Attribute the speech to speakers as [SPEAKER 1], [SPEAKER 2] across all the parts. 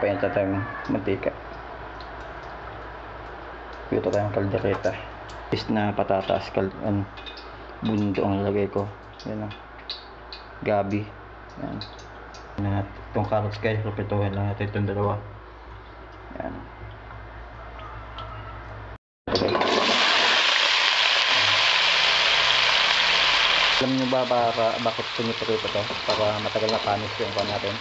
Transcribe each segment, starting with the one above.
[SPEAKER 1] Papainta tayo ng mantika. Ito tayong kaldereta. Is na patatas, bundo ang lagay ko. Yan o. Gabi. Yan. Itong carrots guys, rupituhin lang natin itong dalawa. Yan. Okay. Alam nyo ba bakit pinipirito ito? Para matagal na panis yung pan natin.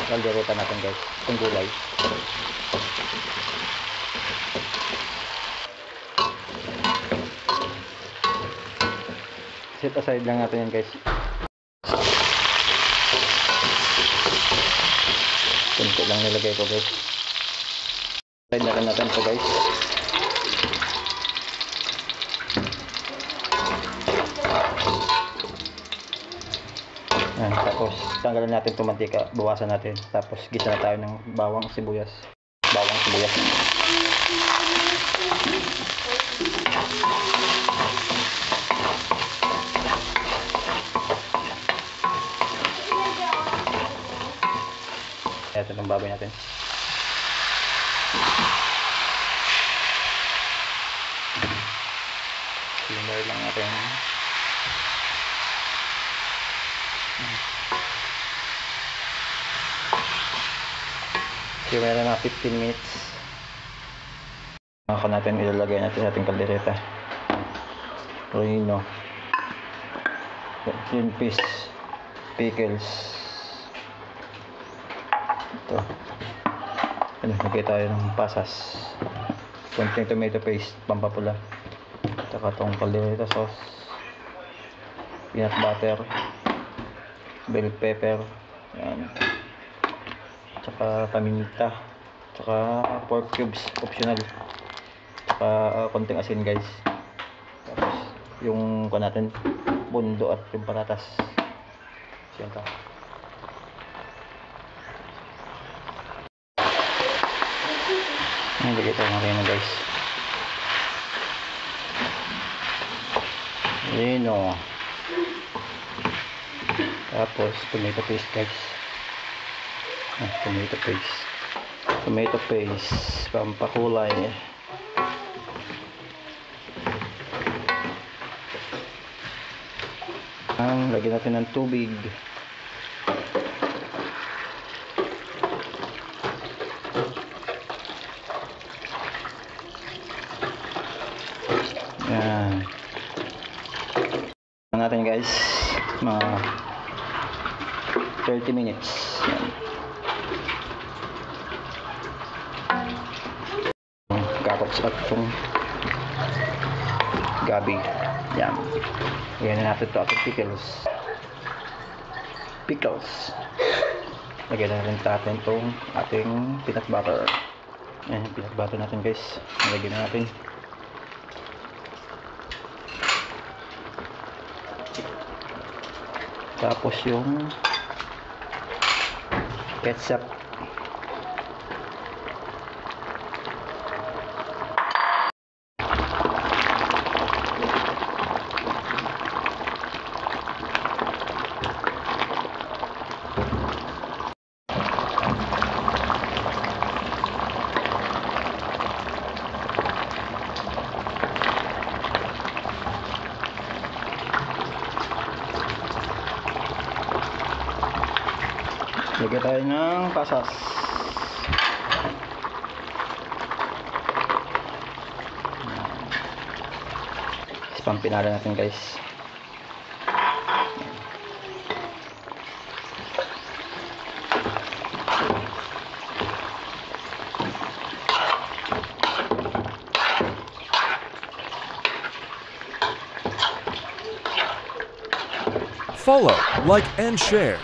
[SPEAKER 1] Kaldereta natin guys. Itong gulay. Set aside lang natin yan guys. Kunti lang nilagay ko guys. Side na rin natin ito guys. Yan, tapos tanggalin natin itong mantika, bawasan natin, tapos gisa na tayo ng bawang sibuyas. Ito ng baboy natin. Simmer lang natin. Simmer na 15 minutes. Ako natin ilalagay natin sa ating kaldereta. Rino. Green peas. Pickles. Ito. Lagay tayo ng pasas. Konting tomato paste, pampapula. Saka itong kaldereta sauce. Peanut butter. Bell pepper. Yan. Tsaka paminta. Tsaka pork cubes, optional. Tsaka konting asin guys. Tapos yung natin, bundo at yung patatas. Siyempre. Lagay tayo ng reno guys. Reno. Tapos tomato paste guys. Tomato paste. Pampakulay. Lagyan natin ng tubig. Yan. Natin guys, mga 30 minutes. Yan. Carrots at itong gabi. Yan. Yan na natin ito at pickles. Lagyan na rin natin itong ating peanut butter. Yan yung peanut butter natin guys. Lagyan na natin. Tapos yung ketchup. Lagyan tayo ng pasas. Pampinala natin guys.
[SPEAKER 2] Follow, like, and share.